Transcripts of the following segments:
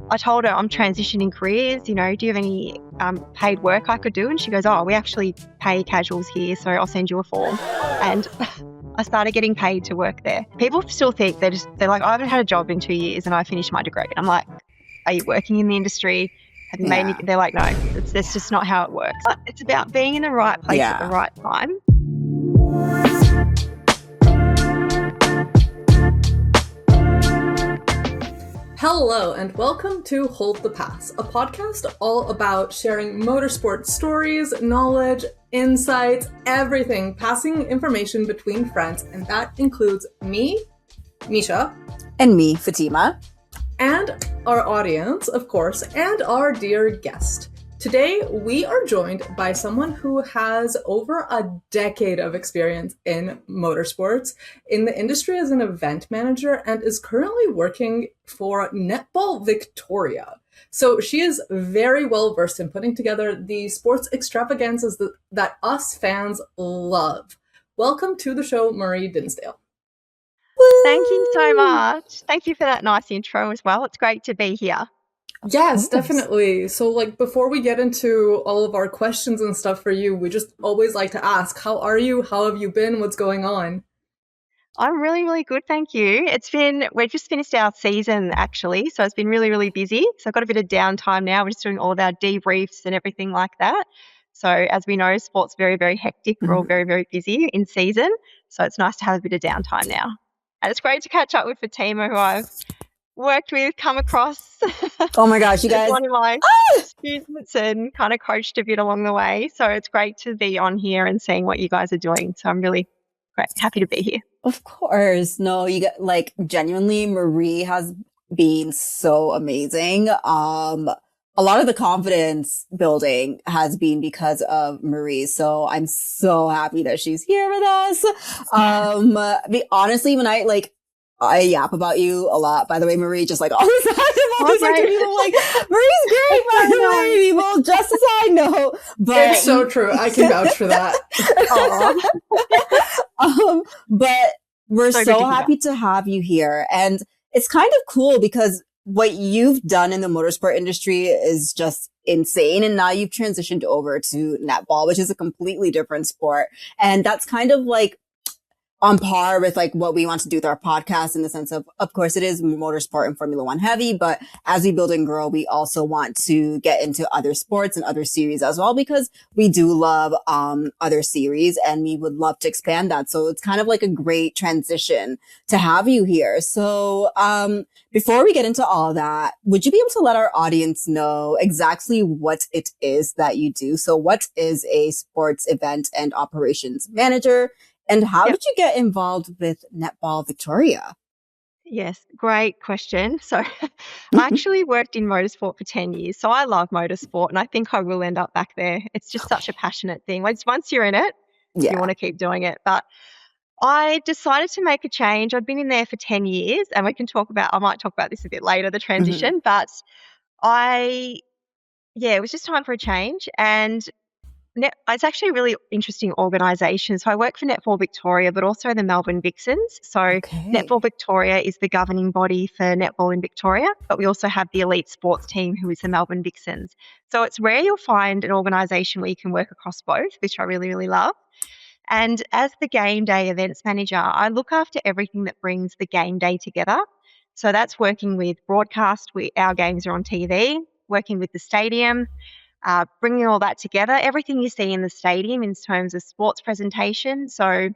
I told her I'm transitioning careers, do you have any paid work I could do? And she goes, oh, we actually pay casuals here, so I'll send you a form. And I started getting paid to work there. People still think they're like, I haven't had a job in 2 years and I finished my degree. And I'm like, are you working in the industry? Have you made any? They're like, no, that's just not how it works. But it's about being in the right place at the right time. Hello and welcome to Hold the Pass, a podcast all about sharing motorsport stories, knowledge, insights, everything, passing information between friends, and that includes me, Misha, and me, Fatima, and our audience, of course, and our dear guest. Today, we are joined by someone who has over a decade of experience in motorsports, in the industry as an event manager, and is currently working for Netball Victoria. So she is very well versed in putting together the sports extravaganzas that us fans love. Welcome to the show, Marie Dinsdale. Thank you so much. Thank you for that nice intro as well. It's great to be here. Yes, definitely. So before we get into all of our questions and stuff for you, we just always like to ask, how are you? How have you been? What's going on? I'm really, really good. Thank you. We've just finished our season actually. So it's been really, really busy. So I've got a bit of downtime now. We're just doing all of our debriefs and everything like that. So as we know, sport's very, very hectic. We're all very, very busy in season. So it's nice to have a bit of downtime now. And it's great to catch up with Fatima, who I've worked with, come across. Oh my gosh, you guys. One of my students and kind of coached a bit along the way. So it's great to be on here and seeing what you guys are doing. So I'm really happy to be here. Of course. No, you got genuinely, Marie has been so amazing. A lot of the confidence building has been because of Marie. So I'm so happy that she's here with us. Honestly, when I yap about you a lot, by the way, Marie, just all the time. I'm always like, Marie's great, by the way, people, just as I know. But it's so true. I can vouch for that. But we're so happy to have you here. And it's kind of cool because what you've done in the motorsport industry is just insane. And now you've transitioned over to netball, which is a completely different sport. And that's kind of on par with what we want to do with our podcast, in the sense of course, it is motorsport and Formula One heavy, but as we build and grow, we also want to get into other sports and other series as well, because we do love other series and we would love to expand that. So it's kind of a great transition to have you here. So before we get into all that, would you be able to let our audience know exactly what it is that you do? So what is a sports event and operations manager? And how did you get involved with Netball Victoria? Yes, great question. So I actually worked in motorsport for 10 years. So I love motorsport and I think I will end up back there. It's just such a passionate thing. Once you're in it, you want to keep doing it. But I decided to make a change. I'd been in there for 10 years and I might talk about this a bit later, the transition. But it was just time for a change. And it's actually a really interesting organisation. So I work for Netball Victoria, but also the Melbourne Vixens. So Netball Victoria is the governing body for netball in Victoria, but we also have the elite sports team, who is the Melbourne Vixens. So it's rare you'll find an organisation where you can work across both, which I really, really love. And as the game day events manager, I look after everything that brings the game day together. So that's working with broadcast, our games are on TV, working with the stadium, bringing all that together, everything you see in the stadium in terms of sports presentation. So,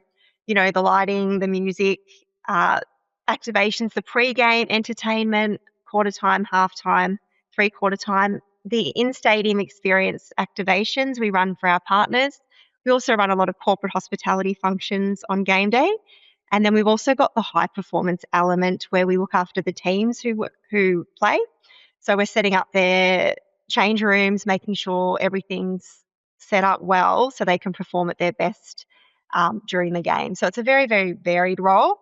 the lighting, the music, activations, the pre-game entertainment, quarter time, half time, 3/4 time, the in-stadium experience activations we run for our partners. We also run a lot of corporate hospitality functions on game day. And then we've also got the high performance element where we look after the teams who play. So we're setting up their change rooms, making sure everything's set up well so they can perform at their best during the game. So it's a very, very varied role.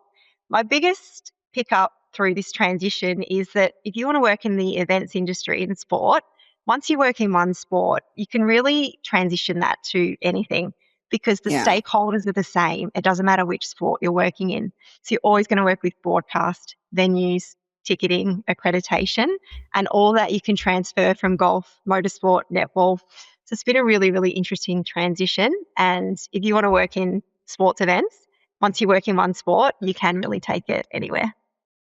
My biggest pickup through this transition is that if you want to work in the events industry in sport, once you work in one sport, you can really transition that to anything because the stakeholders are the same. It doesn't matter which sport you're working in. So you're always going to work with broadcast, venues, ticketing accreditation, and all that you can transfer from golf, motorsport, netball. So it's been a really, really interesting transition. And if you want to work in sports events, once you work in one sport, you can really take it anywhere.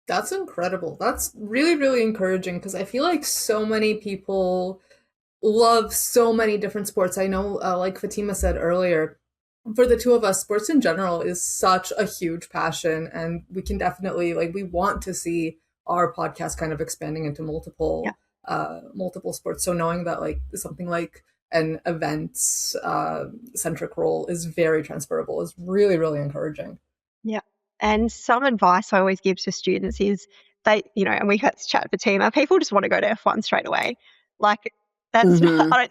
That's incredible. That's really, really encouraging because I feel like so many people love so many different sports. I know, like Fatima said earlier, for the two of us, sports in general is such a huge passion, and we can definitely we want to see our podcast kind of expanding into multiple sports. So knowing that something like an events centric role is very transferable is really, really encouraging. Yeah. And some advice I always give to students is and we had this chat for Fatima, people just want to go to F1 straight away. That's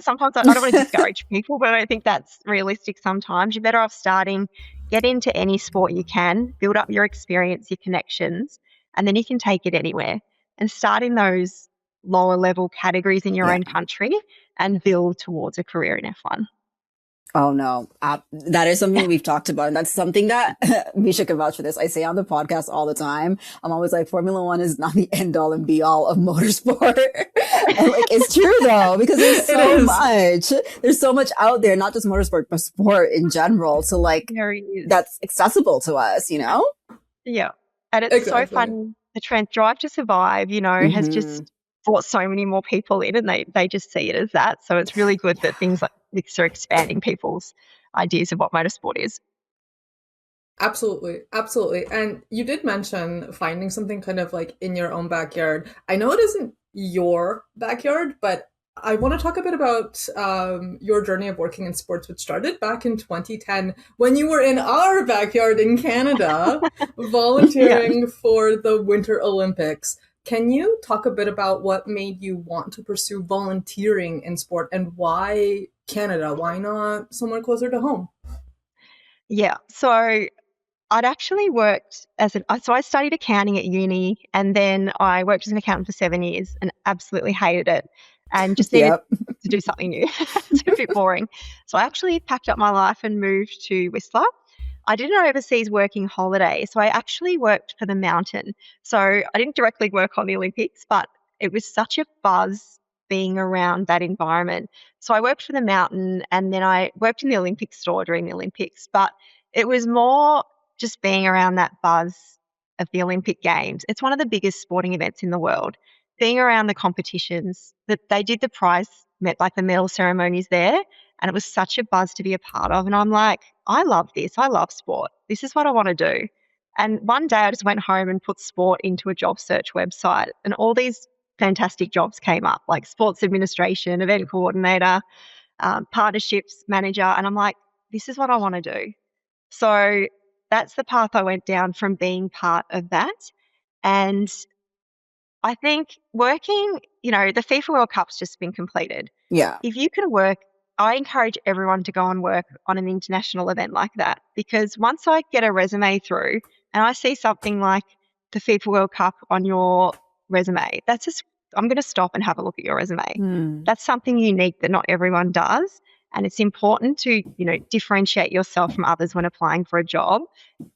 sometimes I don't want to discourage people, but I don't think that's realistic sometimes. You're better off starting, get into any sport you can, build up your experience, your connections, and then you can take it anywhere. And start in those lower level categories in your own country and build towards a career in F1. Oh, no. That is something we've talked about. And that's something that Misha can vouch for this. I say on the podcast all the time. I'm always like, Formula One is not the end all and be all of motorsport. And it's true though, because there's so much. There's so much out there, not just motorsport, but sport in general. So that's accessible to us, Yeah. And it's so fun. The Drive to Survive, has just brought so many more people in, and they just see it as that. So it's really good that things like this are expanding people's ideas of what motorsport is. Absolutely. Absolutely. And you did mention finding something kind of in your own backyard. I know it isn't your backyard, but I want to talk a bit about your journey of working in sports, which started back in 2010 when you were in our backyard in Canada, volunteering for the Winter Olympics. Can you talk a bit about what made you want to pursue volunteering in sport and why Canada? Why not somewhere closer to home? Yeah. So I'd actually worked so I studied accounting at uni, and then I worked as an accountant for 7 years and absolutely hated it and just needed to do something new. It's a bit boring. So I actually packed up my life and moved to Whistler. I did an overseas working holiday, so I actually worked for the Mountain. So I didn't directly work on the Olympics, but it was such a buzz being around that environment. So I worked for the Mountain, and then I worked in the Olympics store during the Olympics, but it was more just being around that buzz of the Olympic Games. It's one of the biggest sporting events in the world. Being around the competitions, that they did the the medal ceremonies there, and it was such a buzz to be a part of. And I'm like, I love this. I love sport. This is what I want to do. And one day I just went home and put sport into a job search website, and all these fantastic jobs came up, like sports administration, event coordinator, partnerships manager. And I'm like, this is what I want to do. So that's the path I went down from being part of that. And I think working, the FIFA World Cup's just been completed. Yeah. If you can work, I encourage everyone to go and work on an international event like that, because once I get a resume through and I see something like the FIFA World Cup on your resume, I'm going to stop and have a look at your resume. That's something unique that not everyone does. And it's important to, differentiate yourself from others when applying for a job.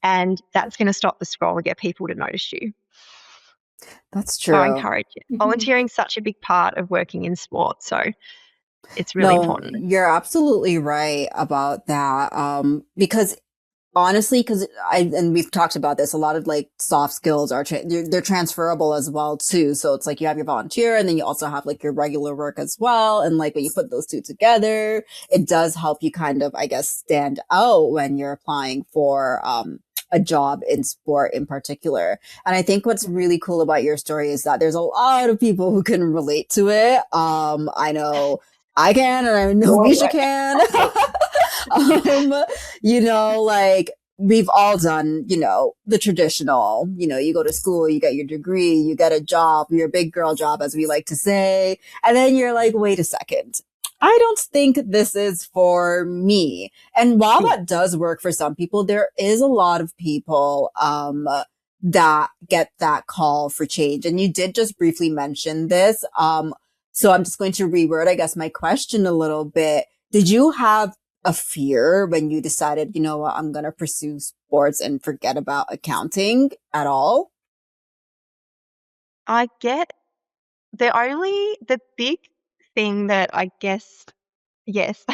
And that's going to stop the scroll and get people to notice you. That's true. So I encourage you. Volunteering is such a big part of working in sports. So it's really important. You're absolutely right about that. Because honestly, and we've talked about this, a lot of soft skills they're transferable as well too. So it's you have your volunteer, and then you also have your regular work as well. And when you put those two together, it does help you kind of, I guess, stand out when you're applying for, a job in sport in particular. And I think what's really cool about your story is that there's a lot of people who can relate to it. I know I can, and I know Misha can. We've all done, the traditional, you go to school, you get your degree, you get a job, your big girl job, as we like to say. And then you're like, wait a second. I don't think this is for me. And while that does work for some people, there is a lot of people, that get that call for change. And you did just briefly mention this. So I'm just going to reword, I guess, my question a little bit. Did you have a fear when you decided, what, I'm going to pursue sports and forget about accounting at all? I get the big thing that I guess, yes.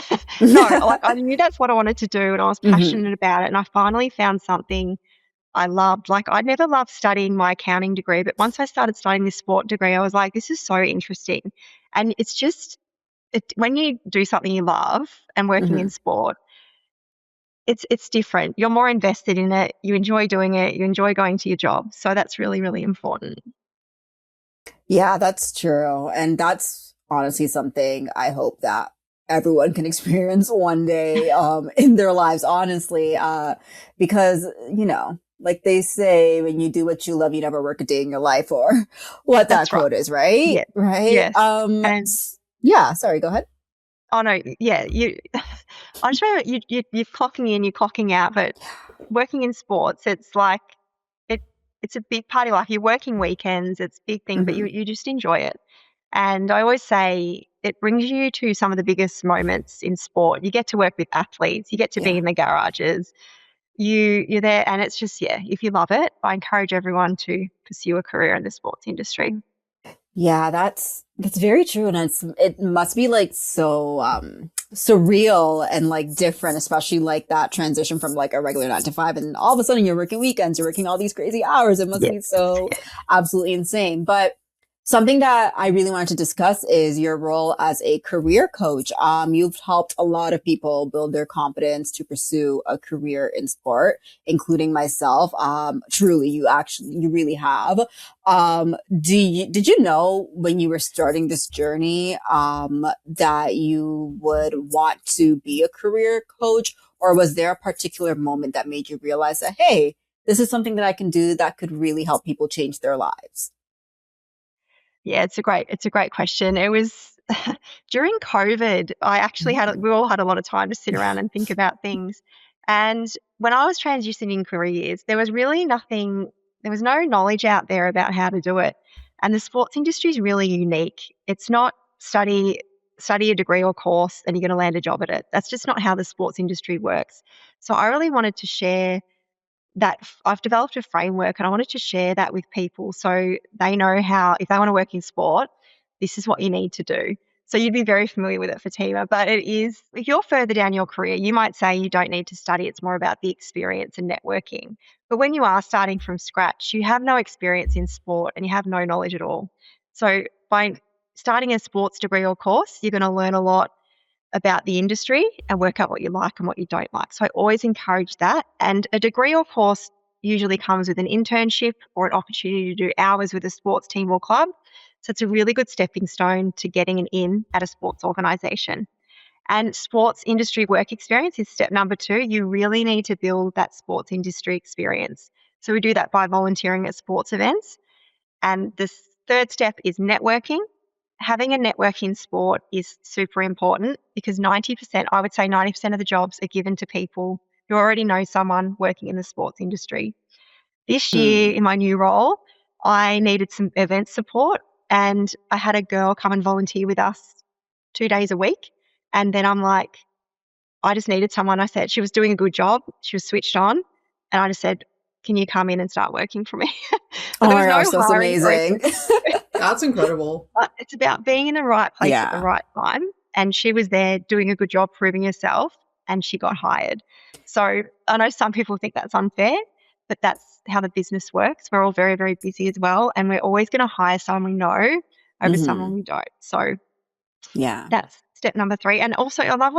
No, like I knew that's what I wanted to do and I was passionate about it, and I finally found something I loved. Like I never loved studying my accounting degree, but once I started studying this sport degree, I was like, this is so interesting. And it's just when you do something you love and working in sport, it's different. You're more invested in it. You enjoy doing it. You enjoy going to your job. So that's really, really important. Yeah, that's true. And that's honestly something I hope that everyone can experience one day in their lives, honestly. Because, you know, like they say, when you do what you love, you never work a day in your life, or what That's that quote is, right? Yeah. Right? Yes. And yeah, sorry, go ahead. oh no, yeah, I just remember you're clocking in, you're clocking out, but working in sports, it's like it's a big part of life. You're working weekends, it's a big thing, but you just enjoy it. And I always say it brings you to some of the biggest moments in sport. You get to work with athletes, you get to be in the garages, you're there, and it's just, if you love it, I encourage everyone to pursue a career in the sports industry. Yeah, that's very true. And it must be like so surreal and like different, especially like that transition from like a regular 9 to 5, and all of a sudden you're working weekends, you're working all these crazy hours. It must be so absolutely insane. But something that I really wanted to discuss is your role as a career coach. You've helped a lot of people build their confidence to pursue a career in sport, including myself. Truly, you really have. Did you know when you were starting this journey, that you would want to be a career coach, or was there a particular moment that made you realize that, hey, this is something that I can do that could really help people change their lives? Yeah, it's a great question. It was during COVID, I actually we all had a lot of time to sit around and think about things. And when I was transitioning careers, there was no knowledge out there about how to do it. And the sports industry is really unique. It's not study a degree or course and you're going to land a job at it. That's just not how the sports industry works. So I really wanted to share that I've developed a framework and I wanted to share that with people so they know how, if they want to work in sport, this is what you need to do. So you'd be very familiar with it, Fatima, but it is, if you're further down your career, you might say you don't need to study. It's more about the experience and networking. But when you are starting from scratch, you have no experience in sport and you have no knowledge at all. So by starting a sports degree or course, you're going to learn a lot about the industry and work out what you like and what you don't like. So I always encourage that. And a degree or course usually comes with an internship or an opportunity to do hours with a sports team or club. So it's a really good stepping stone to getting an in at a sports organisation. And sports industry work experience is step number 2. You really need to build that sports industry experience. So we do that by volunteering at sports events. And the third step is networking. Having a network in sport is super important because 90%, I would say 90% of the jobs are given to people who already know someone working in the sports industry. This year in my new role, I needed some event support and I had a girl come and volunteer with us 2 days a week. And then I'm like, I just needed someone. I said, she was doing a good job. She was switched on. And I just said, can you come in and start working for me? Oh my gosh, that's amazing. That's incredible. It's about being in the right place at the right time. And she was there doing a good job proving herself and she got hired. So I know some people think that's unfair, but that's how the business works. We're all very, very busy as well. And we're always going to hire someone we know over someone we don't. So that's step number 3. And also I love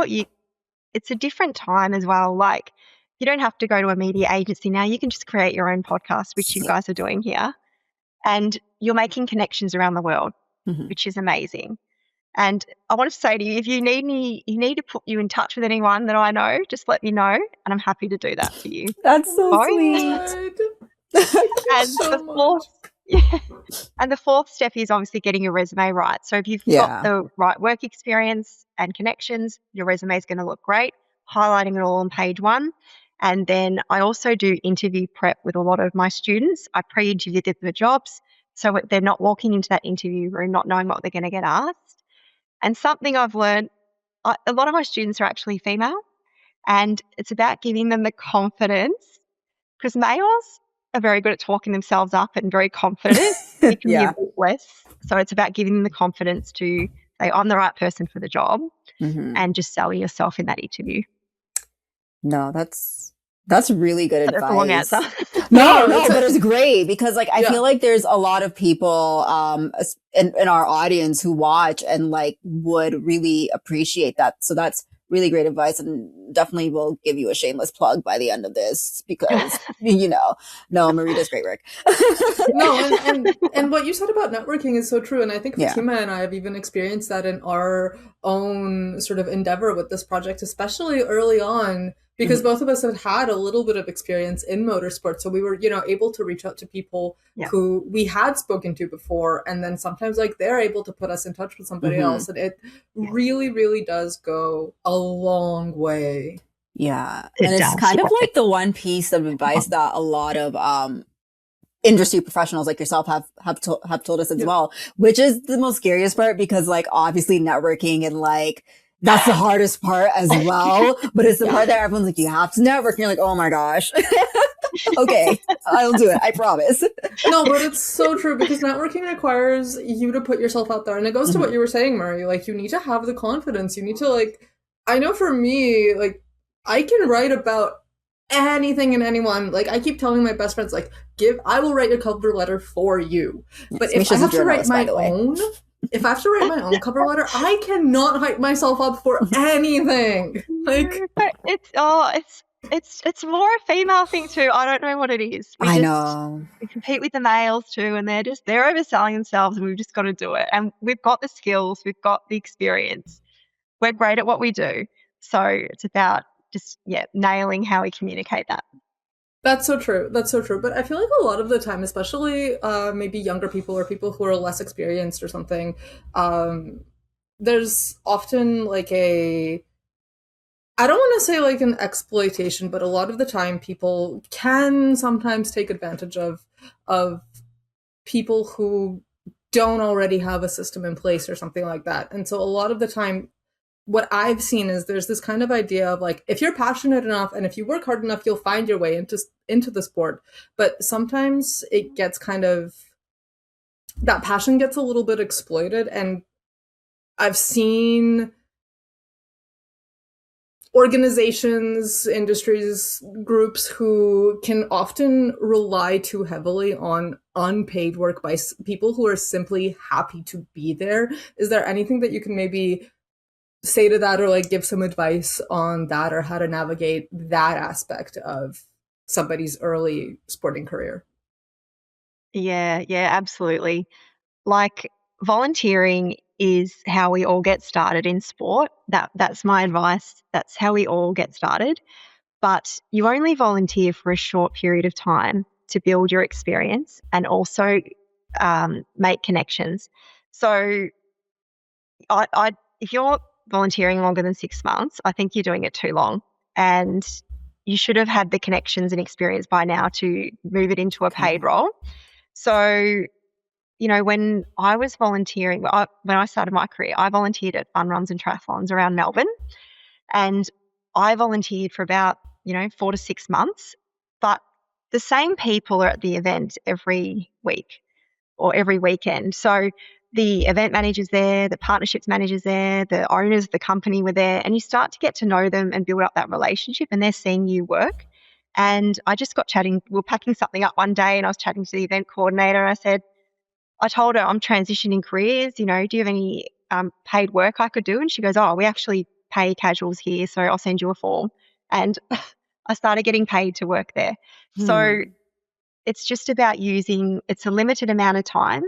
it's a different time as well. Like you don't have to go to a media agency now. You can just create your own podcast, which you guys are doing here. And you're making connections around the world, which is amazing. And I want to say to you, if you need to put you in touch with anyone that I know, just let me know, and I'm happy to do that for you. That's so sweet. And the fourth step is obviously getting your resume right. So if you've got the right work experience and connections, your resume is going to look great, highlighting it all on page 1. And then I also do interview prep with a lot of my students. I pre-interview them for jobs, so they're not walking into that interview room not knowing what they're going to get asked. And something I've learned, a lot of my students are actually female, and it's about giving them the confidence because males are very good at talking themselves up and very confident. It can be a bit less. So it's about giving them the confidence to say, I'm the right person for the job, and just selling yourself in that interview. No, that's really good advice. That's a long answer. No, but it's great because like I feel like there's a lot of people in our audience who watch and like would really appreciate that. So that's really great advice, and definitely will give you a shameless plug by the end of this because Marie does great work. No, and what you said about networking is so true, and I think Fatima and I have even experienced that in our own sort of endeavor with this project, especially early on, because both of us had had a little bit of experience in motorsport, so we were able to reach out to people who we had spoken to before, and then sometimes like they're able to put us in touch with somebody else, and it really, really does go a long way. Yeah, and it's kind of like the one piece of advice that a lot of industry professionals like yourself have told us as well, which is the most scariest part because like obviously networking and like that's the hardest part as well, but it's the part that everyone's like, you have to network, and you're like, oh my gosh. Okay, I'll do it, I promise. No, but it's so true because networking requires you to put yourself out there, and it goes to what you were saying, Marie, like you need to have the confidence, you need to like, I know for me, like I can write about anything and anyone. Like I keep telling my best friends, like, I will write your cover letter for you. But if I have to write my own, cover letter, I cannot hype myself up for anything. Like it's more a female thing too. I don't know what it is. I know. We compete with the males too, and they're overselling themselves, and we've just got to do it. And we've got the skills, we've got the experience. We're great at what we do. So it's about just nailing how we communicate that. That's so true. But I feel like a lot of the time, especially maybe younger people or people who are less experienced or something, there's often like I don't want to say like an exploitation, but a lot of the time people can sometimes take advantage of people who don't already have a system in place or something like that. And so a lot of the time, what I've seen is there's this kind of idea of like, if you're passionate enough and if you work hard enough, you'll find your way into the sport. But sometimes it gets that passion gets a little bit exploited. And I've seen organizations, industries, groups who can often rely too heavily on unpaid work by people who are simply happy to be there. Is there anything that you can maybe say to that or like give some advice on that or how to navigate that aspect of somebody's early sporting career? Yeah, absolutely. Like volunteering is how we all get started in sport. That's my advice. That's how we all get started. But you only volunteer for a short period of time to build your experience and also make connections. So if you're volunteering longer than 6 months, I think you're doing it too long. And you should have had the connections and experience by now to move it into a paid role. So, when I was volunteering, when I started my career, I volunteered at fun runs and triathlons around Melbourne. And I volunteered for about, 4 to 6 months. But the same people are at the event every week or every weekend. So the event managers there, the partnerships managers there, the owners of the company were there, and you start to get to know them and build up that relationship, and they're seeing you work. And I just got chatting. We were packing something up one day, and I was chatting to the event coordinator. I told her I'm transitioning careers. Do you have any paid work I could do? And she goes, oh, we actually pay casuals here, so I'll send you a form. And I started getting paid to work there. So it's just about it's a limited amount of time,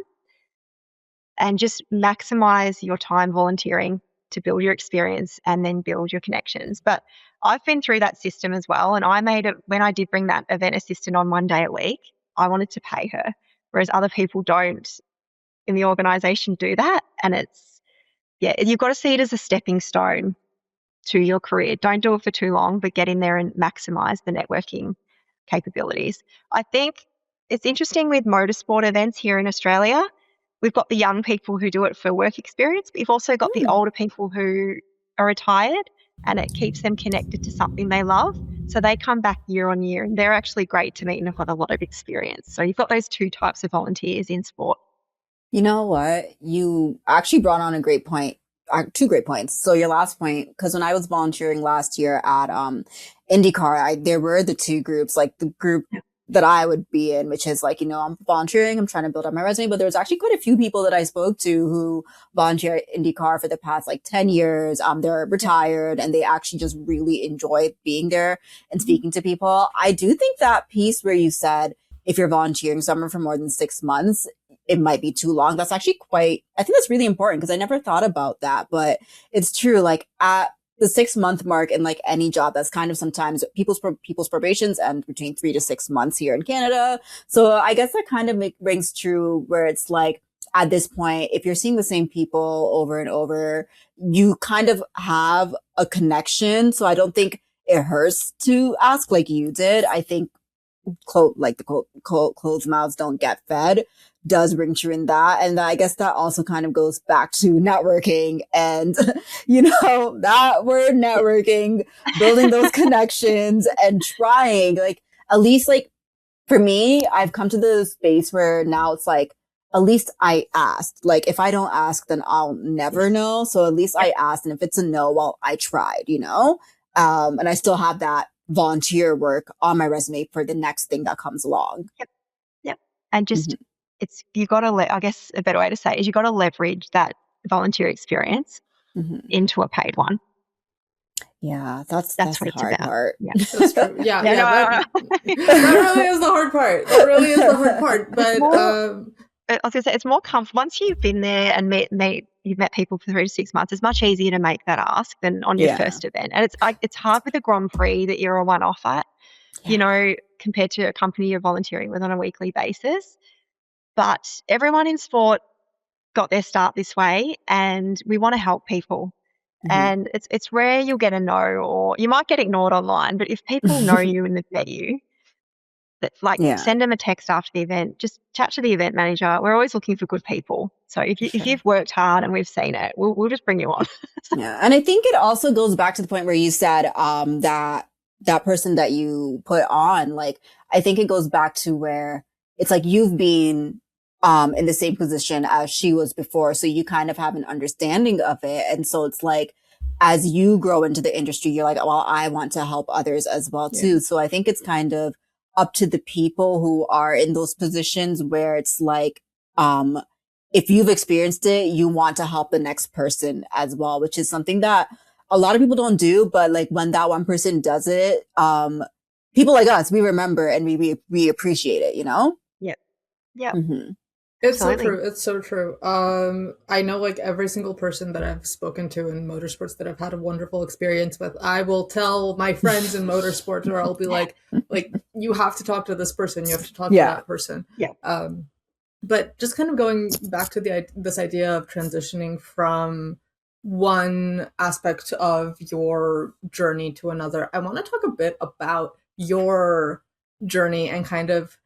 and just maximize your time volunteering to build your experience and then build your connections. But I've been through that system as well. And when I did bring that event assistant on 1 day a week, I wanted to pay her, whereas other people don't in the organization do that. And you've got to see it as a stepping stone to your career. Don't do it for too long, but get in there and maximize the networking capabilities. I think it's interesting with motorsport events here in Australia. We've got the young people who do it for work experience, but you've also got the older people who are retired and it keeps them connected to something they love. So they come back year on year, and they're actually great to meet and have got a lot of experience. So you've got those two types of volunteers in sport. You know what? You actually brought on a great point. Two great points. So your last point, because when I was volunteering last year at IndyCar, there were the two groups, like the group that I would be in, which is like, I'm volunteering, I'm trying to build up my resume, but there was actually quite a few people that I spoke to who volunteer at IndyCar for the past like 10 years. They're retired and they actually just really enjoy being there and speaking to people. I do think that piece where you said, if you're volunteering somewhere for more than 6 months, it might be too long. That's actually I think that's really important because I never thought about that, but it's true. Like at the 6 month mark in like any job, that's kind of sometimes people's probations end between 3 to 6 months here in Canada. So I guess that kind of rings true where it's like, at this point, if you're seeing the same people over and over, you kind of have a connection. So I don't think it hurts to ask like you did. I think closed mouths don't get fed does ring true in that. And I guess that also kind of goes back to networking and, that word networking, building those connections and trying, like, at least like for me, I've come to the space where now it's like, at least I asked. Like, if I don't ask, then I'll never know. So at least I asked. And if it's a no, well, I tried, and I still have that volunteer work on my resume for the next thing that comes along. Yep. And just, you got to, I guess a better way to say it is you got to leverage that volunteer experience into a paid one. Yeah, that's the hard part. Yeah, that's true. Yeah, that really is the hard part. That really is the hard part. But I was going to say, it's more comfortable once you've been there and you've met people for 3 to 6 months. It's much easier to make that ask than on your first event. And it's hard with a Grand Prix that you're a one-off at, compared to a company you're volunteering with on a weekly basis. But everyone in sport got their start this way, and we want to help people. And it's rare you'll get a no, or you might get ignored online. But if people know you and they've met you, send them a text after the event. Just chat to the event manager. We're always looking for good people. So if you've worked hard and we've seen it, we'll just bring you on. Yeah, and I think it also goes back to the point where you said that person that you put on. Like, I think it goes back to where it's like you've been in the same position as she was before, so you kind of have an understanding of it. And so it's like, as you grow into the industry, you're like, well, I want to help others as well too. So I think it's kind of up to the people who are in those positions where it's like, if you've experienced it, you want to help the next person as well, which is something that a lot of people don't do. But like when that one person does it, people like us, we remember and we appreciate it, Yeah. It's so true. It's so true. I know like every single person that I've spoken to in motorsports that I've had a wonderful experience with, I will tell my friends in motorsports, or I'll be like, you have to talk to this person. You have to talk to that person. Yeah. But just kind of going back to this idea of transitioning from one aspect of your journey to another, I want to talk a bit about your journey and kind of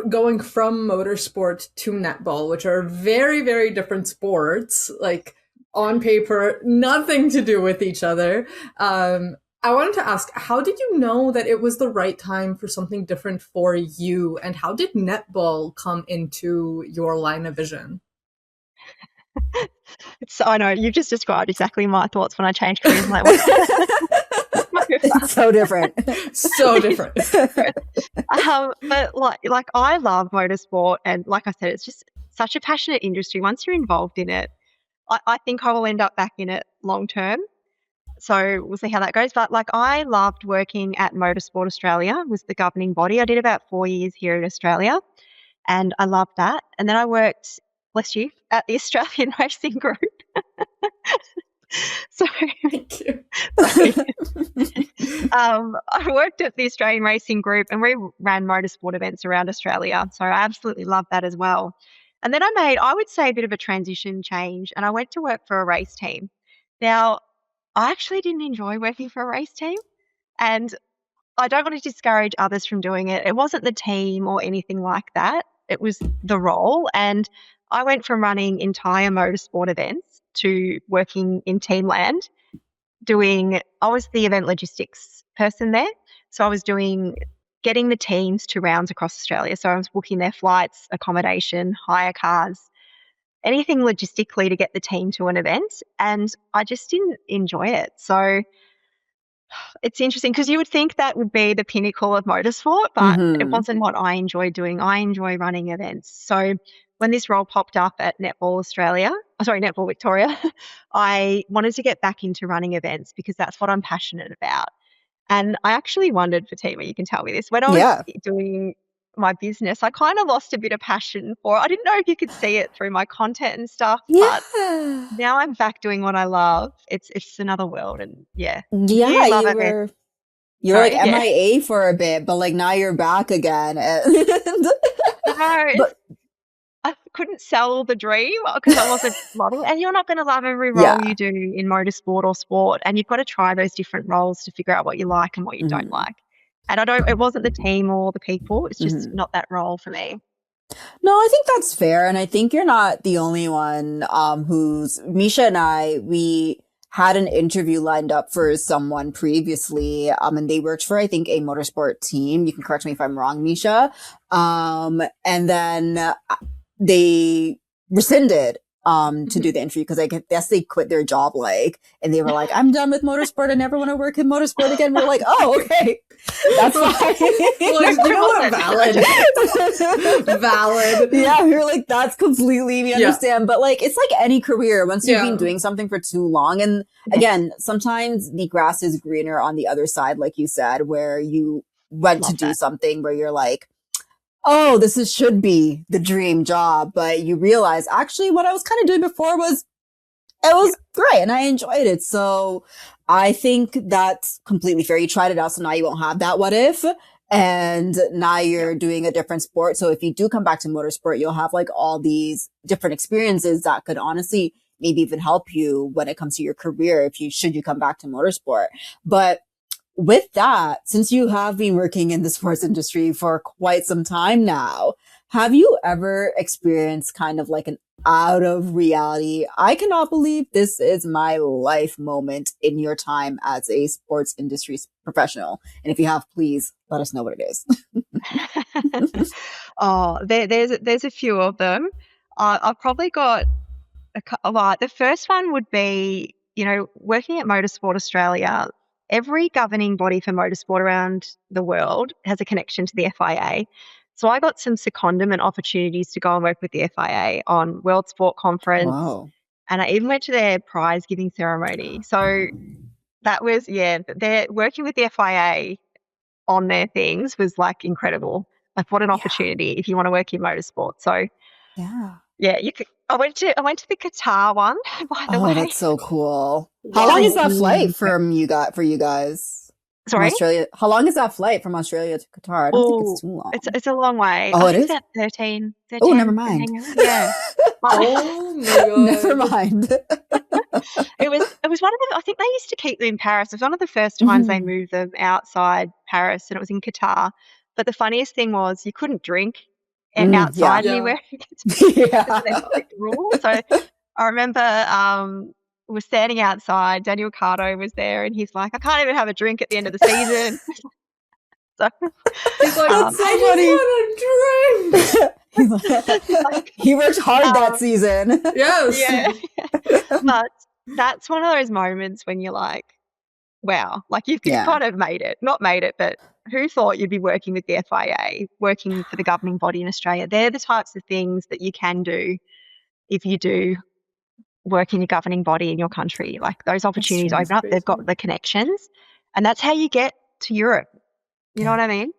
going from motorsport to netball, which are very, very different sports, like on paper, nothing to do with each other. I wanted to ask, how did you know that it was the right time for something different for you? And how did netball come into your line of vision? I know, you've just described exactly my thoughts when I changed careers. I'm like, what? It's so different. So different. But like I love motorsport, and like I said, it's just such a passionate industry. Once you're involved in it, I think I will end up back in it long term. So we'll see how that goes. But like I loved working at Motorsport Australia, was the governing body. I did about 4 years here in Australia, and I loved that. And then I worked, bless you, at the Australian Racing Group. So thank you. I worked at the Australian Racing Group, and we ran motorsport events around Australia. So I absolutely loved that as well. And then I would say, a bit of a transition change, and I went to work for a race team. Now, I actually didn't enjoy working for a race team, and I don't want to discourage others from doing it. It wasn't the team or anything like that. It was the role. And I went from running entire motorsport events to working in Teamland, I was the event logistics person there. So I was getting the teams to rounds across Australia. So I was booking their flights, accommodation, hire cars, anything logistically to get the team to an event. And I just didn't enjoy it. So it's interesting because you would think that would be the pinnacle of motorsport, but it wasn't what I enjoy doing. I enjoy running events. So when this role popped up at Netball Victoria, I wanted to get back into running events because that's what I'm passionate about. And I actually wondered, Fatima, you can tell me this, when I was doing my business, I kind of lost a bit of passion for it. I didn't know if you could see it through my content and stuff, but now I'm back doing what I love. It's another world, and you love you were like MIA for a bit, but like now you're back again. But I couldn't sell the dream because I wasn't loving it. And you're not going to love every role you do in motorsport or sport, and you've got to try those different roles to figure out what you like and what you don't like. And it wasn't the team or the people. It's just not that role for me. No, I think that's fair. And I think you're not the only one Misha and I, we had an interview lined up for someone previously, and they worked for, I think, a motorsport team. You can correct me if I'm wrong, Misha. And then they rescinded to do the interview because I guess they quit their job, and they were like, I'm done with motorsport. I never want to work in motorsport again. We're like, oh, okay. That's fine. Valid. Yeah, we were like, that's completely, we understand. But it's like any career, once you've been doing something for too long. And again, sometimes the grass is greener on the other side, like you said, where you went to do something where you're like, oh, should be the dream job. But you realize actually what I was kind of doing before it was great and I enjoyed it. So I think that's completely fair. You tried it out, so now you won't have that what if. And now you're doing a different sport. So if you do come back to motorsport, you'll have all these different experiences that could honestly maybe even help you when it comes to your career should you come back to motorsport. But with that, since you have been working in the sports industry for quite some time now, have you ever experienced kind of an out of reality, I cannot believe this is my life moment in your time as a sports industry professional? And if you have, please let us know what it is. Oh, there's a few of them. I've probably got a lot. The first one would be, working at Motorsport Australia. Every governing body for motorsport around the world has a connection to the FIA. So I got some secondment opportunities to go and work with the FIA on World Sport Conference. Wow. And I even went to their prize giving ceremony. So that was, they're working with the FIA on their things was incredible. What an opportunity if you want to work in motorsport. So you could. I went to the Qatar one, by the way. Oh, that's so cool. How long is that flight for you guys? Sorry? Australia. How long is that flight from Australia to Qatar? I don't think it's too long. It's a long way. Oh, it is? It's 13. Oh, never mind. Yeah. Oh my God. Never mind. It was one of them. I think they used to keep them in Paris. It was one of the first times they moved them outside Paris, and it was in Qatar. But the funniest thing was you couldn't drink outside anywhere. Rule. So I remember was standing outside. Daniel Ricciardo was there, and he's like, I can't even have a drink at the end of the season. So he's like, I just want a drink. He worked hard that season. Yes. Yeah. But that's one of those moments when you're like, wow, you've kind of made it. Not made it, but who thought you'd be working with the FIA, working for the governing body in Australia? They're the types of things that you can do if you do work in your governing body in your country. Those opportunities open up. They've got the connections, and that's how you get to Europe. You know what I mean?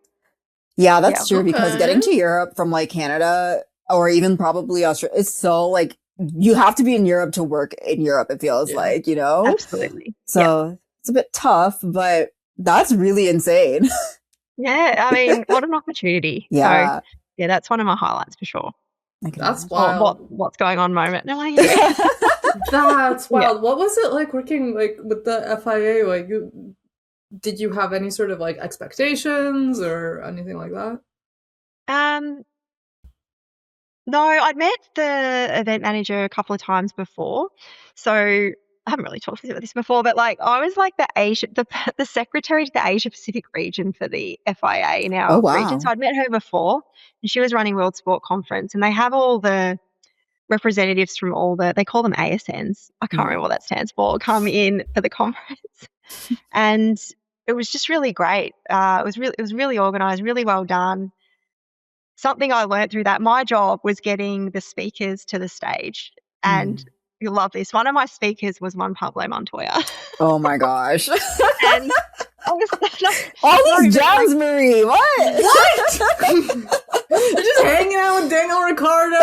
Yeah, that's true, because getting to Europe from Canada or even probably Australia, it's so you have to be in Europe to work in Europe, it feels like, Absolutely. So it's a bit tough, but that's really insane. Yeah, I mean, what an opportunity. Yeah. So, that's one of my highlights for sure. That's wild. What's going on moment? No, That's wild. What was it like working with the FIA? Did you have any sort of expectations or anything like that? No, I'd met the event manager a couple of times before. So I haven't really talked about this before, but like I was like the secretary to the Asia Pacific region for the FIA in our region. So I'd met her before, and she was running World Sport Conference, and they have all the representatives from they call them ASNs. I can't remember what that stands for, come in for the conference. And it was just really great. It was really organized, really well done. Something I learned through that, my job was getting the speakers to the stage. And you'll love this. One of my speakers was Juan Pablo Montoya. Oh my gosh. And all these jobs, Marie. What? You're just hanging out with Daniel Ricciardo.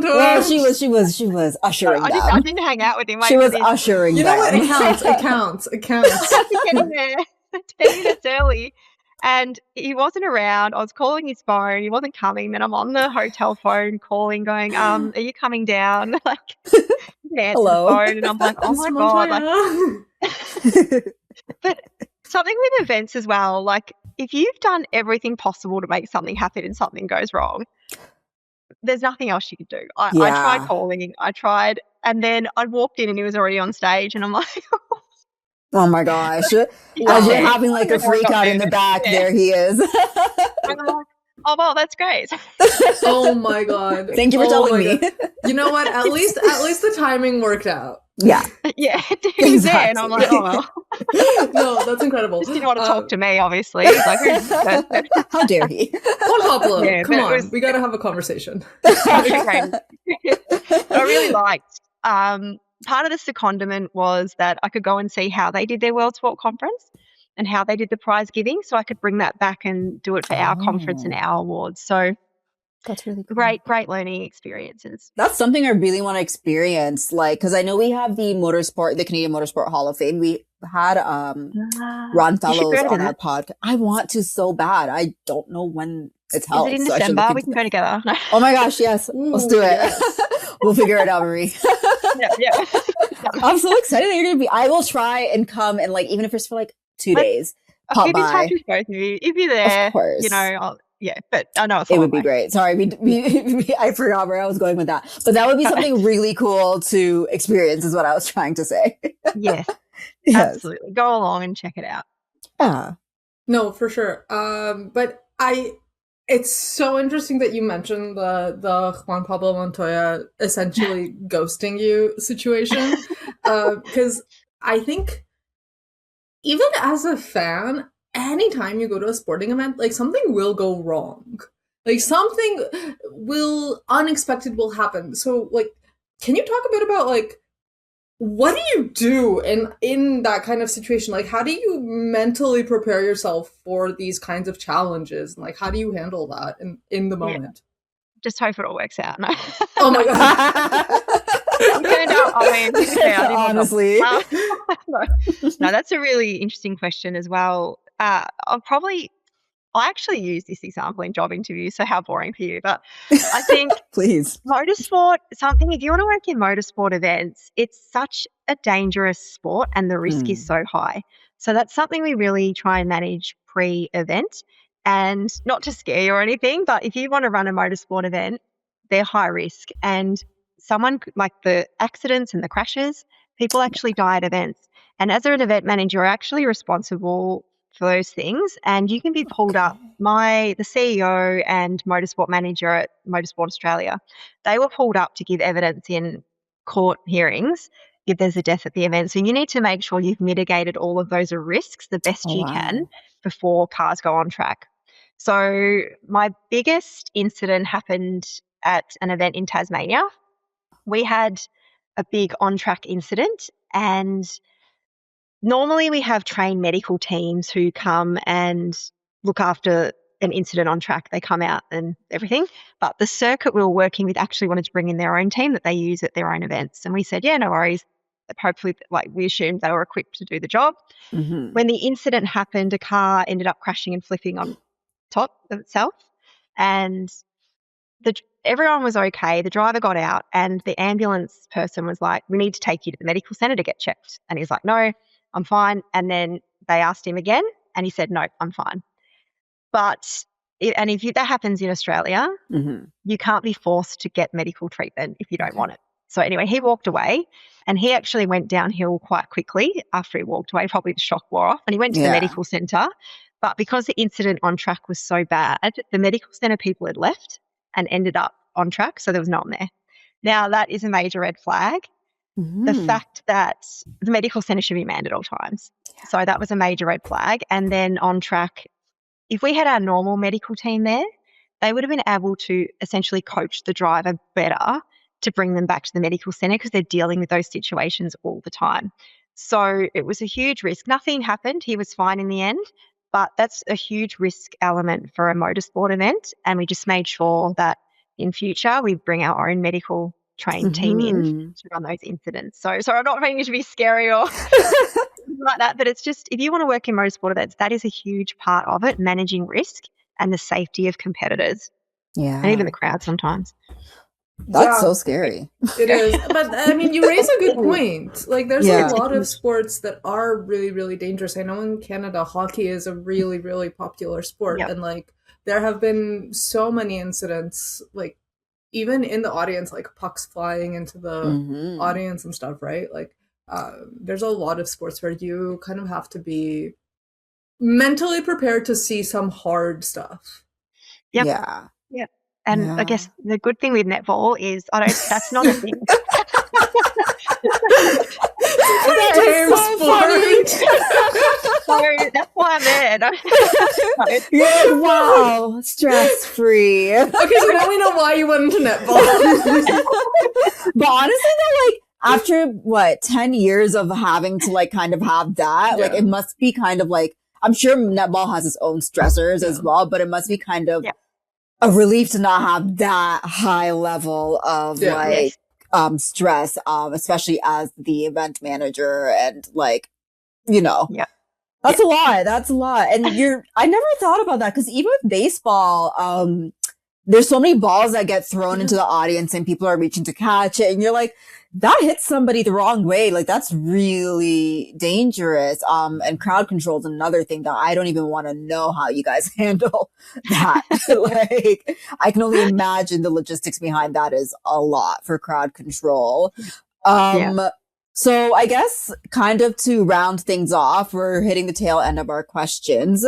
Well, she was ushering them. I didn't hang out with him. She was ushering them. You know what? It counts. Getting there 10 minutes early. And he wasn't around. I was calling his phone. He wasn't coming. Then I'm on the hotel phone calling, going, are you coming down? Like, hello. The phone, and I'm like, oh my God. Like, but something with events as well, like if you've done everything possible to make something happen and something goes wrong, there's nothing else you could do. I tried calling, and then I walked in and he was already on stage, and I'm like, oh my gosh. As you're having like a freak out in the back, there he is. And I'm like, oh, well, that's great. Oh my God. Thank you for telling me. God. You know what? At least the timing worked out. Yeah. Yeah. He was there, and I'm like, oh, well. No, that's incredible. Just didn't want to talk to me, obviously. He's like, how dare he? Juan Pablo, come on. We got to have a conversation. I really liked part of the secondment was that I could go and see how they did their World Sport Conference and how they did the prize giving, so I could bring that back and do it for our conference and our awards. So that's really cool. Great learning experiences. That's something I really want to experience, like, because I know we have the Canadian Motorsport Hall of Fame. We had Ron Fellows on our podcast. I want to so bad. I don't know when it's held. Is it in December? We can go together. Oh my gosh, yes. Let's do it. Yes. We'll figure it out, Marie. Yeah. I'm so excited that you're going to be. I will try and come, and like, even if it's for like 2 days, I'll keep in touch with both of you. If you're there, of course. You know, but I know it would be great. Sorry, I forgot where I was going with that. But that would be something really cool to experience, is what I was trying to say. Yes, absolutely. Go along and check it out. Yeah. No, for sure. But it's so interesting that you mentioned the Juan Pablo Montoya essentially ghosting you situation. Because I think even as a fan, anytime you go to a sporting event, like something will go wrong. Like something unexpected will happen. So like, can you talk a bit about like, what do you do in that kind of situation? Like, how do you mentally prepare yourself for these kinds of challenges? And like, how do you handle that in the moment? Just hope it all works out. No. Oh my God. Honestly. No, that's a really interesting question as well. I actually use this example in job interviews, so how boring for you. But I think please, motorsport, if you want to work in motorsport events, it's such a dangerous sport and the risk is so high. So that's something we really try and manage pre-event. And not to scare you or anything, but if you want to run a motorsport event, they're high risk. And like the accidents and the crashes, people actually die at events. And as an event manager, you're actually responsible for those things, and you can be pulled up. The CEO and motorsport manager at Motorsport Australia, they were pulled up to give evidence in court hearings if there's a death at the event. So you need to make sure you've mitigated all of those risks the best you can before cars go on track. So my biggest incident happened at an event in Tasmania. We had a big on-track incident, and normally we have trained medical teams who come and look after an incident on track. They come out and everything. But the circuit we were working with actually wanted to bring in their own team that they use at their own events. And we said, yeah, no worries. Hopefully, we assumed they were equipped to do the job. Mm-hmm. When the incident happened, a car ended up crashing and flipping on top of itself. And everyone was okay. The driver got out, and the ambulance person was like, we need to take you to the medical centre to get checked. And he's like, no, I'm fine. And then they asked him again, and he said, no, I'm fine. But if that happens in Australia, you can't be forced to get medical treatment if you don't want it. So anyway, he walked away, and he actually went downhill quite quickly after he walked away. Probably the shock wore off, and he went to the medical centre. But because the incident on track was so bad, the medical centre people had left and ended up on track, so there was no one there. Now, that is a major red flag. The fact that the medical centre should be manned at all times. So that was a major red flag. And then on track, if we had our normal medical team there, they would have been able to essentially coach the driver better to bring them back to the medical centre because they're dealing with those situations all the time. So it was a huge risk. Nothing happened. He was fine in the end, but that's a huge risk element for a motorsport event. And we just made sure that in future we bring our own medical trained team in to run those incidents. So I'm not trying to be scary or like that, but it's just, if you want to work in motorsport events, that is a huge part of it, managing risk and the safety of competitors. Yeah. And even the crowd sometimes. That's so scary. It is. But I mean, you raise a good point. Like, there's a lot of sports that are really, really dangerous. I know in Canada, hockey is a really, really popular sport. And like, there have been so many incidents, like even in the audience, like pucks flying into the audience and stuff, right? Like, there's a lot of sports where you kind of have to be mentally prepared to see some hard stuff. Yeah. And I guess the good thing with netball is that's not a thing. So that's why I'm there. Wow, stress free. Okay, so now we know why you went into netball. But honestly, though, like after 10 years of having to like kind of have that, like it must be kind of like, I'm sure netball has its own stressors as well, but it must be kind of a relief to not have that high level of stress, especially as the event manager and like, that's a lot. That's a lot. And I never thought about that because even with baseball, there's so many balls that get thrown into the audience and people are reaching to catch it. And you're like, that hits somebody the wrong way. Like, that's really dangerous. And crowd control is another thing that I don't even want to know how you guys handle that. Like, I can only imagine the logistics behind that is a lot for crowd control. So I guess kind of to round things off, we're hitting the tail end of our questions.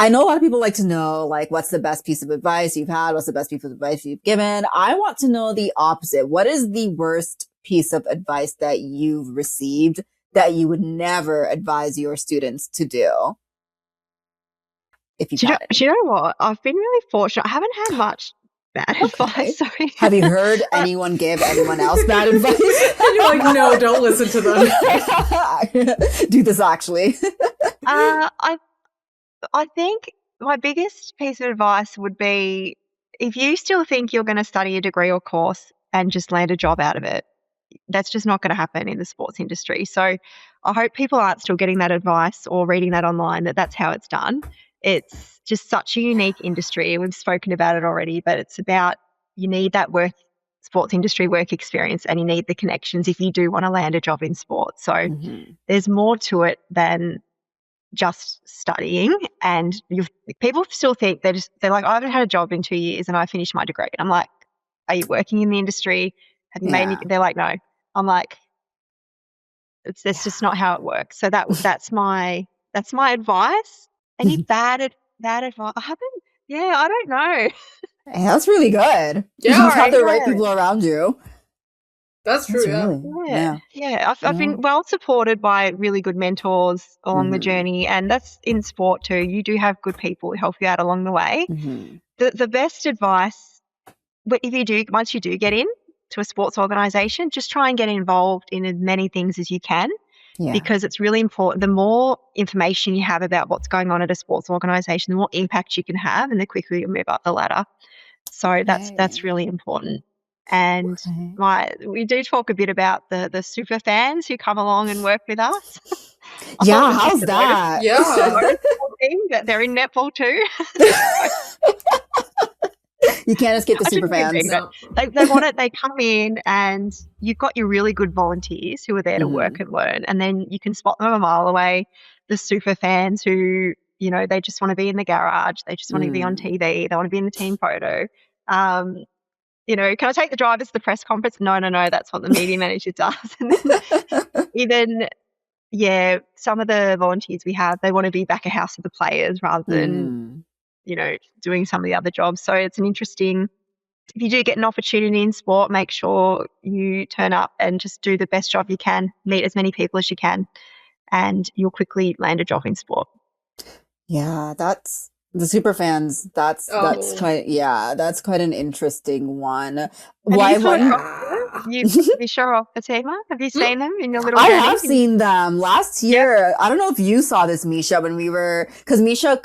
I know a lot of people like to know, like, what's the best piece of advice you've had? What's the best piece of advice you've given? I want to know the opposite. What is the worst piece of advice that you've received that you would never advise your students to do? If Do you know what? I've been really fortunate. I haven't had much bad advice. Sorry. Have you heard anyone give anyone else bad advice? And you're like, no, don't listen to them. Do this actually. I think my biggest piece of advice would be, if you still think you're going to study a degree or course and just land a job out of it, that's just not going to happen in the sports industry. So I hope people aren't still getting that advice or reading that online, that's how it's done. It's just such a unique industry. We've spoken about it already, but it's about, you need that sports industry work experience and you need the connections if you do want to land a job in sport. So there's more to it than just studying. And people still think they're like, I haven't had a job in 2 years and I finished my degree. And I'm like, are you working in the industry? Have you made any? They're like, no. I'm like, that's just not how it works. So that's my advice. Any bad advice? I don't know. Hey, that's really good. You have the right people around you. That's true. I've been well supported by really good mentors along the journey, and that's in sport too. You do have good people who help you out along the way. The best advice, once you do get in to a sports organisation, just try and get involved in as many things as you can, because it's really important. The more information you have about what's going on at a sports organisation, the more impact you can have, and the quicker you move up the ladder. So that's really important. And we do talk a bit about the Superfans who come along and work with us. How's that? That they're in netball too. You can't escape the Superfans. No. They want it. They come in, and you've got your really good volunteers who are there to work and learn, and then you can spot them a mile away. The Superfans who, they just want to be in the garage. They just want to be on TV. They want to be in the team photo. can I take the drivers to the press conference? No, that's what the media manager does. And then even, some of the volunteers we have, they want to be back of house with the players rather than, doing some of the other jobs. So it's if you do get an opportunity in sport, make sure you turn up and just do the best job you can, meet as many people as you can, and you'll quickly land a job in sport. Yeah, that's the Superfans. That's quite an interesting one. Misha or Fatima? Have you seen them in your little? I have seen them last year. I don't know if you saw this, Misha, when we were, because Misha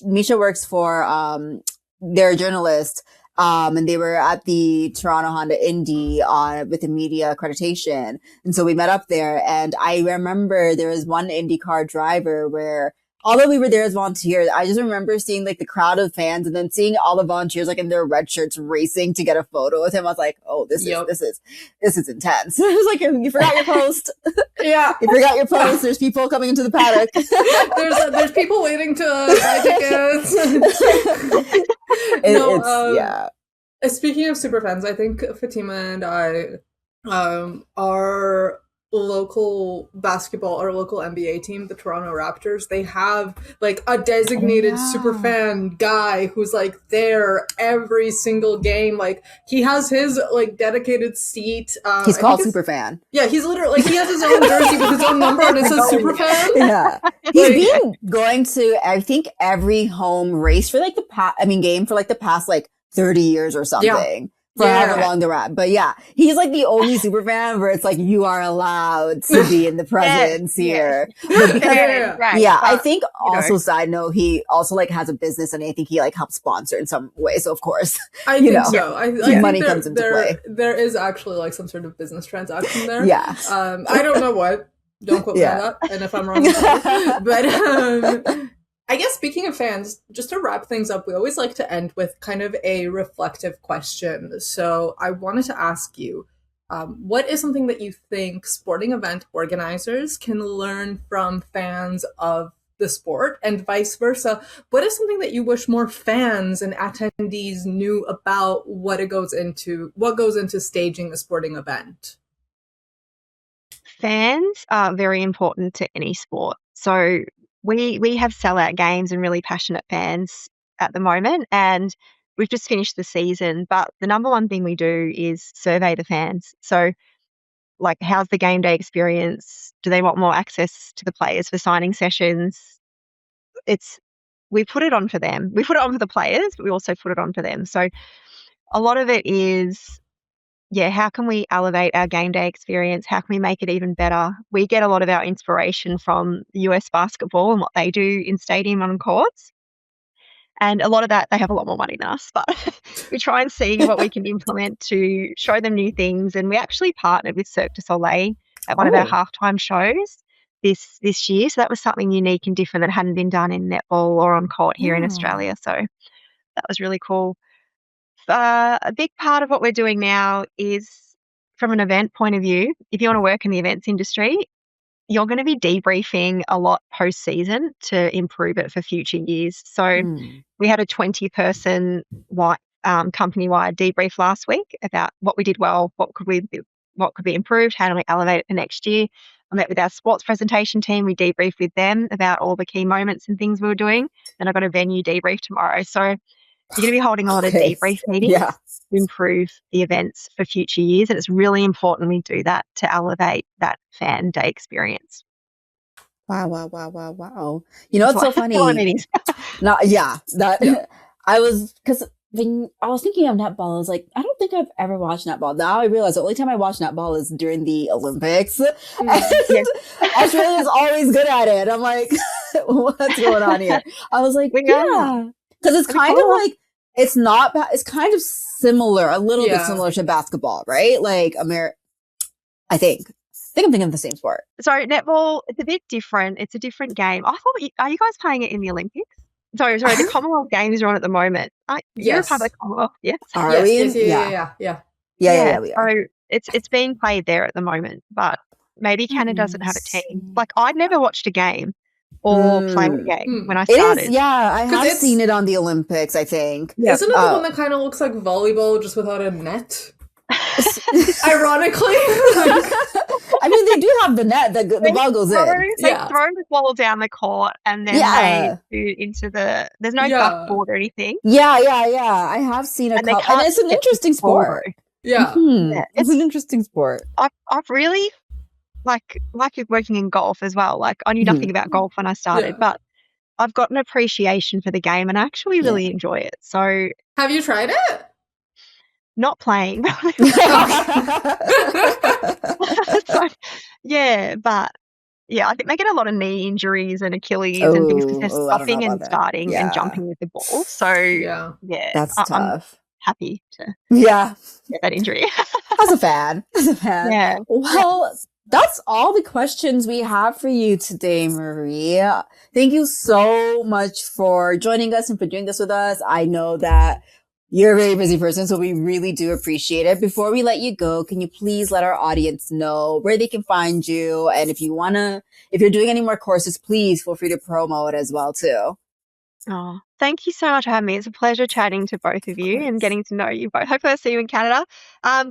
Misha works for they're a journalist. And they were at the Toronto Honda Indy with a media accreditation. And so we met up there, and I remember there was one IndyCar driver where, although we were there as volunteers, I just remember seeing like the crowd of fans and then seeing all the volunteers like in their red shirts racing to get a photo with him. I was like, oh, this is intense. I was like, you forgot your post. Yeah. You forgot your post. There's people coming into the paddock. There's people waiting to buy tickets. Speaking of Superfans, I think Fatima and I, our local NBA team, the Toronto Raptors, they have like a designated Superfan guy who's like there every single game. Like he has his like dedicated seat. He's called Superfan. Yeah, he's literally like he has his own jersey with his own number and it says Superfan. Yeah, he's been going to I think every home race for like game for like the past like 30 years or something. Yeah. For however long they're at. But yeah, he's like the only Superfan where it's like you are allowed to be in the presence here. But because, I think also side note, he also like has a business and I think he like helps sponsor in some way. So of course, I think so. I think money comes into play. There is actually like some sort of business transaction there. Yeah. I don't know what. Don't quote me on that. And if I'm wrong, but I guess speaking of fans, just to wrap things up, we always like to end with kind of a reflective question. So I wanted to ask you, what is something that you think sporting event organizers can learn from fans of the sport and vice versa? What is something that you wish more fans and attendees knew about what goes into staging a sporting event? Fans are very important to any sport. So we have sellout games and really passionate fans at the moment, and we've just finished the season. But the number one thing we do is survey the fans. So, like, how's the game day experience? Do they want more access to the players for signing sessions? We put it on for them. We put it on for the players, but we also put it on for them. So, a lot of it is, how can we elevate our game day experience? How can we make it even better? We get a lot of our inspiration from US basketball and what they do in stadium on courts. And a lot of that, they have a lot more money than us, but we try and see what we can implement to show them new things. And we actually partnered with Cirque du Soleil at one of our halftime shows this year. So that was something unique and different that hadn't been done in netball or on court here in Australia. So that was really cool. A big part of what we're doing now is, from an event point of view, if you want to work in the events industry, you're going to be debriefing a lot post-season to improve it for future years. So we had a 20-person company-wide debrief last week about what we did well, what could be improved, how do we elevate it for next year. I met with our sports presentation team. We debriefed with them about all the key moments and things we were doing. And I've got a venue debrief tomorrow. So you're going to be holding a lot of debrief meetings to improve the events for future years. And it's really important we do that to elevate that fan day experience. Wow. You know, it's so funny. Because when I was thinking of netball, I was like, I don't think I've ever watched netball. Now I realize the only time I watch netball is during the Olympics. Australia is always good at it. I'm like, what's going on here? I was like, because it's kind of like, it's not bad. It's kind of similar, a little bit similar to basketball, right? Like I think I'm thinking of the same sport. Sorry, netball, it's a bit different. It's a different game. I thought, are you guys playing it in the Olympics? Sorry, the Commonwealth Games are on at the moment. You're a part of the Commonwealth, yes? Are we? Yeah, we are. So it's being played there at the moment, but maybe Canada doesn't have a team. Like, I'd never watched a game or playing the game when I It started. is, yeah. I have seen it on the Olympics, I think. Yeah. Isn't it the one that kind of looks like volleyball just without a net? Ironically. I mean, they do have the net that the ball goes in. They throw the ball down the court and then they do into the... There's no backboard or anything. Yeah. I have seen a couple. And it's an interesting sport. Yeah. It's an interesting sport. I've really... Like working in golf as well. Like I knew nothing about golf when I started, but I've got an appreciation for the game and I actually really enjoy it. So have you tried it? Not playing. So, I think they get a lot of knee injuries and Achilles and things because they're stopping and starting and jumping with the ball. So that's tough. I'm happy to get that injury. As a fan. Yeah. Well, that's all the questions we have for you today, Marie. Thank you so much for joining us and for doing this with us. I know that you're a very busy person, so we really do appreciate it. Before we let you go, can you please let our audience know where they can find you? And if you're doing any more courses, please feel free to promo it as well, too. Oh, thank you so much for having me. It's a pleasure chatting to both of you and getting to know you both. Hopefully I'll see you in Canada.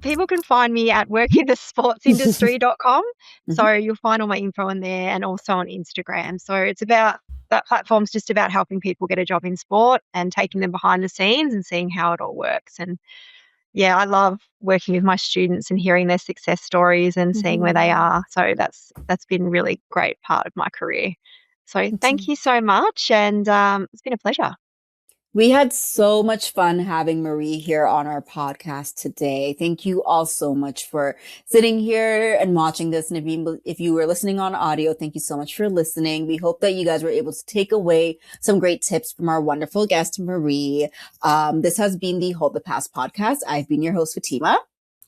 People can find me at workinthesportsindustry.com. So you'll find all my info in there and also on Instagram. So it's about, that platform's just about helping people get a job in sport and taking them behind the scenes and seeing how it all works. And yeah, I love working with my students and hearing their success stories and seeing where they are. So that's been a really great part of my career. So thank you so much, and it's been a pleasure. We had so much fun having Marie here on our podcast today. Thank you all so much for sitting here and watching this. And if you were listening on audio, thank you so much for listening. We hope that you guys were able to take away some great tips from our wonderful guest, Marie. This has been the Hold the Past podcast. I've been your host, Fatima.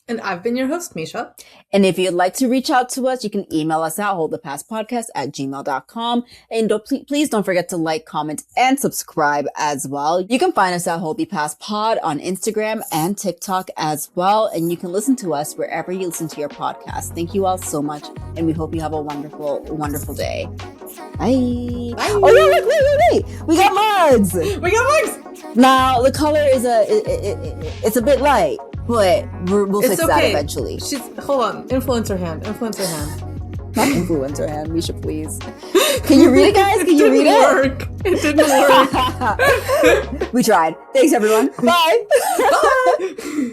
And I've been your host, Misha. And if you'd like to reach out to us, you can email us at holdthepastpodcast@gmail.com. And please don't forget to like, comment, and subscribe as well. You can find us at Hold the Past Pod on Instagram and TikTok as well. And you can listen to us wherever you listen to your podcast. Thank you all so much. And we hope you have a wonderful, wonderful day. Bye. Bye. Oh, yeah, wait. We got mugs. Now, the color is it's a bit light. But we'll fix that eventually. Hold on. Influencer hand. Not influencer hand. Misha, please. Can you read it, guys? Can you read it? It didn't work. We tried. Thanks, everyone. Bye. Bye.